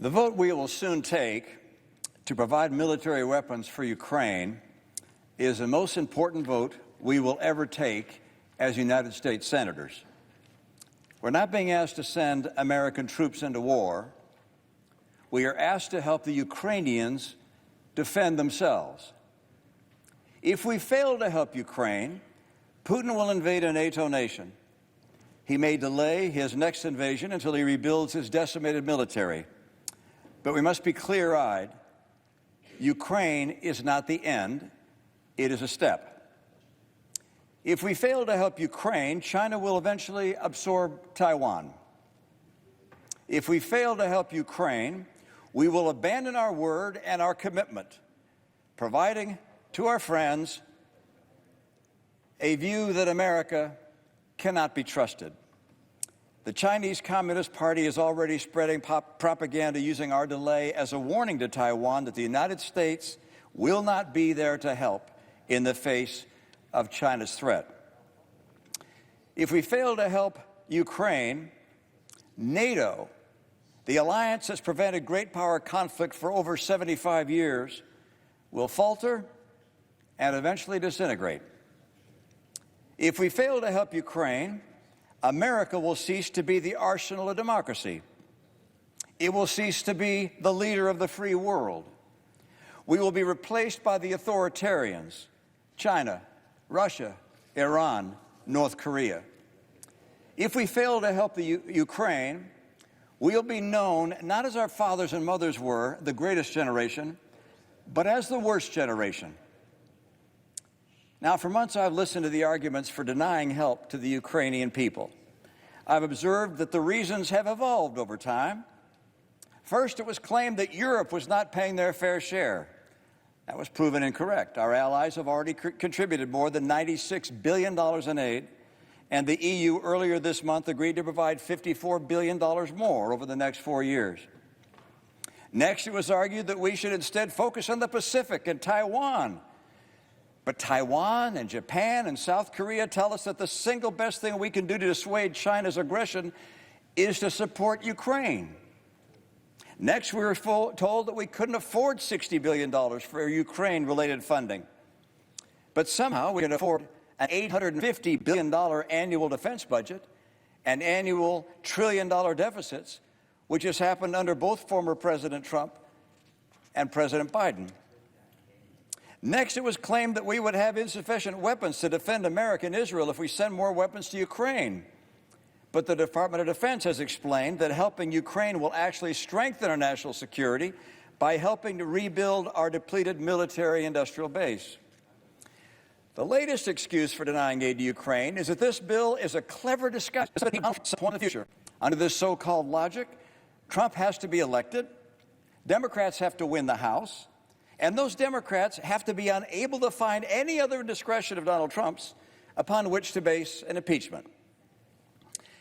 The vote we will soon take to provide military weapons for Ukraine is the most important vote we will ever take as United States senators. We're not being asked to send American troops into war. We are asked to help the Ukrainians defend themselves. If we fail to help Ukraine, Putin will invade a NATO nation. He may delay his next invasion until he rebuilds his decimated military. But we must be clear-eyed. Ukraine is not the end. It is a step. If we fail to help Ukraine, China will eventually absorb Taiwan. If we fail to help Ukraine, we will abandon our word and our commitment, providing to our friends a view that America cannot be trusted. The Chinese Communist Party is already spreading propaganda using our delay as a warning to Taiwan that the United States will not be there to help in the face of China's threat. If we fail to help Ukraine, NATO, the alliance that's prevented great power conflict for over 75 years, will falter and eventually disintegrate. If we fail to help Ukraine, America will cease to be the arsenal of democracy. It will cease to be the leader of the free world. We will be replaced by the authoritarians, China, Russia, Iran, North Korea. If we fail to help the Ukraine, we'll be known not as our fathers and mothers were, the greatest generation, but as the worst generation. Now, for months, I've listened to the arguments for denying help to the Ukrainian people. I've observed that the reasons have evolved over time. First, it was claimed that Europe was not paying their fair share. That was proven incorrect. Our allies have already contributed more than $96 billion in aid, and the EU earlier this month agreed to provide $54 billion more over the next 4 years. Next, it was argued that we should instead focus on the Pacific and Taiwan. But Taiwan and Japan and South Korea tell us that the single best thing we can do to dissuade China's aggression is to support Ukraine. Next, we were told that we couldn't afford $60 billion for Ukraine-related funding. But somehow we can afford an $850 billion annual defense budget and annual trillion-dollar deficits, which has happened under both former President Trump and President Biden. Next, it was claimed that we would have insufficient weapons to defend America and Israel if we send more weapons to Ukraine. But the Department of Defense has explained that helping Ukraine will actually strengthen our national security by helping to rebuild our depleted military-industrial base. The latest excuse for denying aid to Ukraine is that this bill is a clever disguise for the future. Under this so-called logic, Trump has to be elected, Democrats have to win the House, and those Democrats have to be unable to find any other discretion of Donald Trump's upon which to base an impeachment.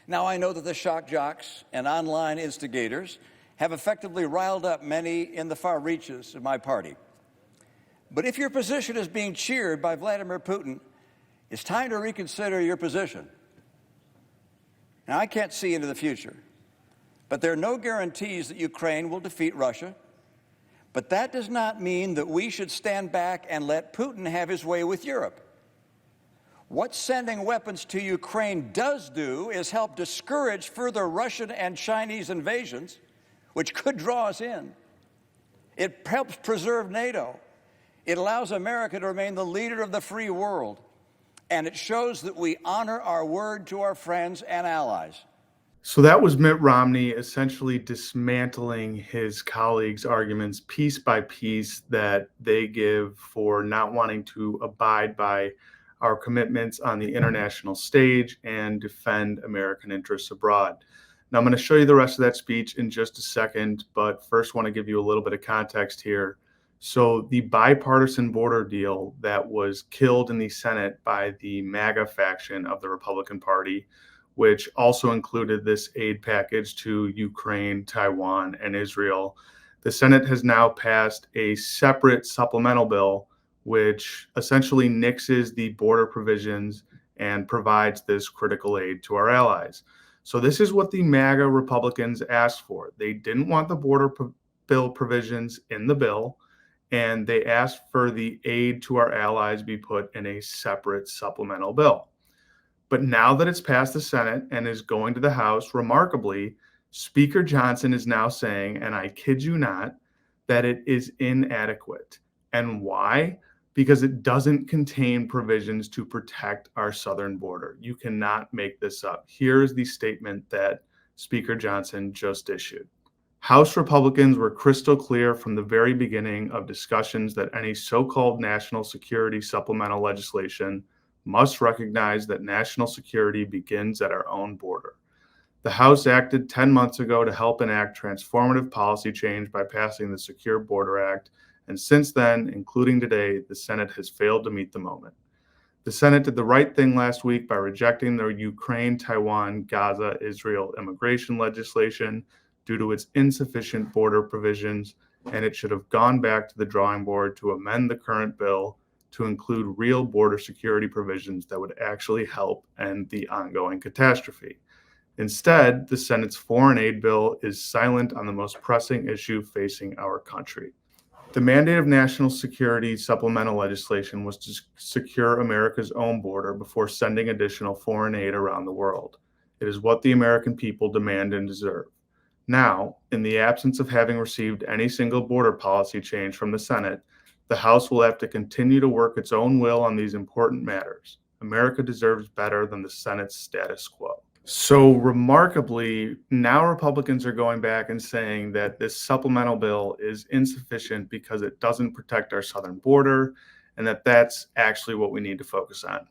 Now, I know that the shock jocks and online instigators have effectively riled up many in the far reaches of my party. But if your position is being cheered by Vladimir Putin, it's time to reconsider your position. Now, I can't see into the future, but there are no guarantees that Ukraine will defeat Russia. But that does not mean that we should stand back and let Putin have his way with Europe. What sending weapons to Ukraine does do is help discourage further Russian and Chinese invasions, which could draw us in. It helps preserve NATO. It allows America to remain the leader of the free world. And it shows that we honor our word to our friends and allies. So that was Mitt Romney essentially dismantling his colleagues' arguments piece by piece that they give for not wanting to abide by our commitments on the international stage and defend American interests abroad. Now, I'm going to show you the rest of that speech in just a second, but first want to give you a little bit of context here. So the bipartisan border deal that was killed in the Senate by the MAGA faction of the Republican Party, which also included this aid package to Ukraine, Taiwan, and Israel, the Senate has now passed a separate supplemental bill which essentially nixes the border provisions and provides this critical aid to our allies. So this is what the MAGA Republicans asked for. They didn't want the bill provisions in the bill, and they asked for the aid to our allies be put in a separate supplemental bill. But now that it's passed the Senate and is going to the House, remarkably, Speaker Johnson is now saying, and I kid you not, that it is inadequate. And why? Because it doesn't contain provisions to protect our southern border. You cannot make this up. Here's the statement that Speaker Johnson just issued. House Republicans were crystal clear from the very beginning of discussions that any so-called national security supplemental legislation must recognize that national security begins at our own border. The House acted 10 months ago to help enact transformative policy change by passing the Secure Border Act, and since then, including today, the Senate has failed to meet the moment. The Senate did the right thing last week by rejecting the Ukraine, Taiwan, Gaza, Israel immigration legislation due to its insufficient border provisions, and it should have gone back to the drawing board to amend the current bill to include real border security provisions that would actually help end the ongoing catastrophe. Instead, the Senate's foreign aid bill is silent on the most pressing issue facing our country. The mandate of national security supplemental legislation was to secure America's own border before sending additional foreign aid around the world. It is what the American people demand and deserve. Now, in the absence of having received any single border policy change from the Senate, the House will have to continue to work its own will on these important matters. America deserves better than the Senate's status quo. So remarkably, now Republicans are going back and saying that this supplemental bill is insufficient because it doesn't protect our southern border, and that that's actually what we need to focus on.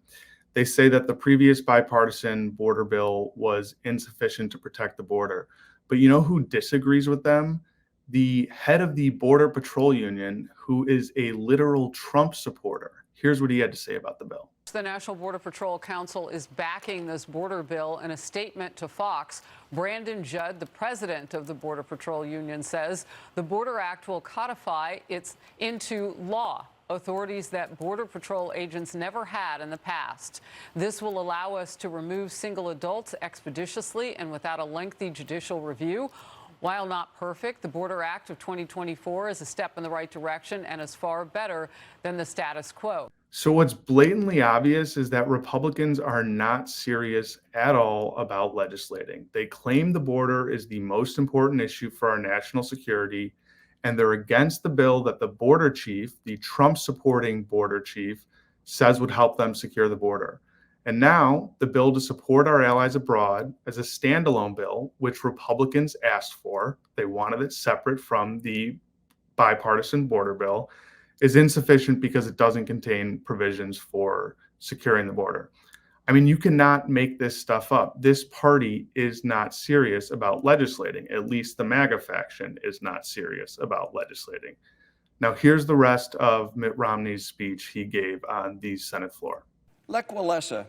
They say that the previous bipartisan border bill was insufficient to protect the border. But you know who disagrees with them? The head of the Border Patrol Union, who is a literal Trump supporter. Here's what he had to say about the bill. The National Border Patrol Council is backing this border bill. In a statement to Fox, Brandon Judd, the president of the Border Patrol Union, says the Border Act will codify it into law, authorities that Border Patrol agents never had in the past. This will allow us to remove single adults expeditiously and without a lengthy judicial review. While not perfect, the Border Act of 2024 is a step in the right direction and is far better than the status quo. So what's blatantly obvious is that Republicans are not serious at all about legislating. They claim the border is the most important issue for our national security, and they're against the bill that the border chief, the Trump-supporting border chief, says would help them secure the border. And now the bill to support our allies abroad as a standalone bill, which Republicans asked for, they wanted it separate from the bipartisan border bill, is insufficient because it doesn't contain provisions for securing the border. I mean, you cannot make this stuff up. This party is not serious about legislating. At least the MAGA faction is not serious about legislating. Now, here's the rest of Mitt Romney's speech he gave on the Senate floor. Lech Walesa,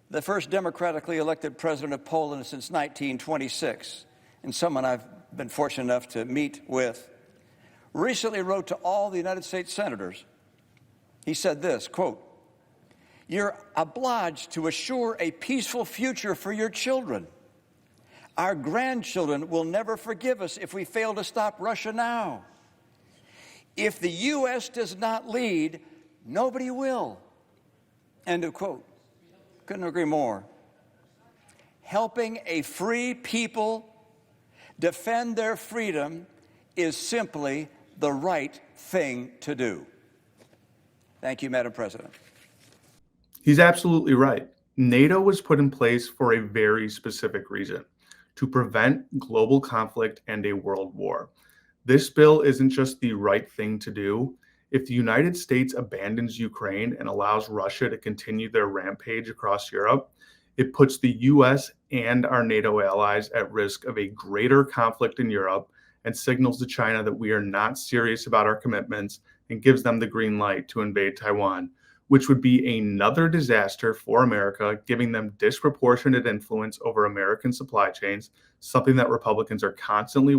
the first democratically elected president of Poland since 1926, and someone I've been fortunate enough to meet with, recently wrote to all the United States senators. He said this, quote, "You're obliged to assure a peaceful future for your children. Our grandchildren will never forgive us if we fail to stop Russia now. If the U.S. does not lead, nobody will." End of quote. Couldn't agree more. Helping a free people defend their freedom is simply the right thing to do. Thank you, Madam President. He's absolutely right. NATO was put in place for a very specific reason, to prevent global conflict and a world war. This bill isn't just the right thing to do. If the United States abandons Ukraine and allows Russia to continue their rampage across Europe, it puts the US and our NATO allies at risk of a greater conflict in Europe and signals to China that we are not serious about our commitments and gives them the green light to invade Taiwan, which would be another disaster for America, giving them disproportionate influence over American supply chains, something that Republicans are constantly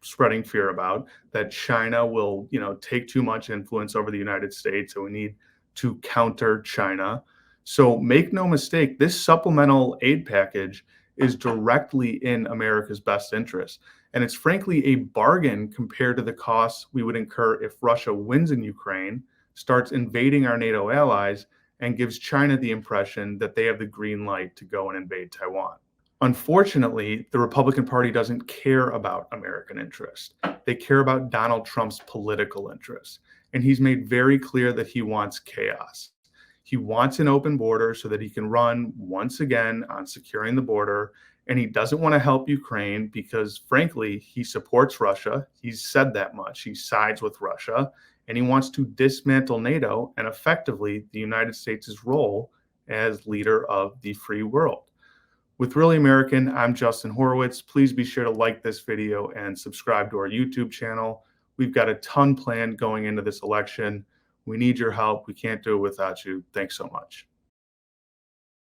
spreading fear about, that China will, take too much influence over the United States, so we need to counter China. So make no mistake, this supplemental aid package is directly in America's best interest. And it's frankly a bargain compared to the costs we would incur if Russia wins in Ukraine, starts invading our NATO allies, and gives China the impression that they have the green light to go and invade Taiwan. Unfortunately, the Republican Party doesn't care about American interest. They care about Donald Trump's political interests. And he's made very clear that he wants chaos. He wants an open border so that he can run once again on securing the border. And he doesn't want to help Ukraine because, frankly, he supports Russia. He's said that much. He sides with Russia. And he wants to dismantle NATO and effectively the United States' role as leader of the free world. With Really American, I'm Justin Horwitz. Please be sure to like this video and subscribe to our YouTube channel. We've got a ton planned going into this election. We need your help. We can't do it without you. Thanks so much.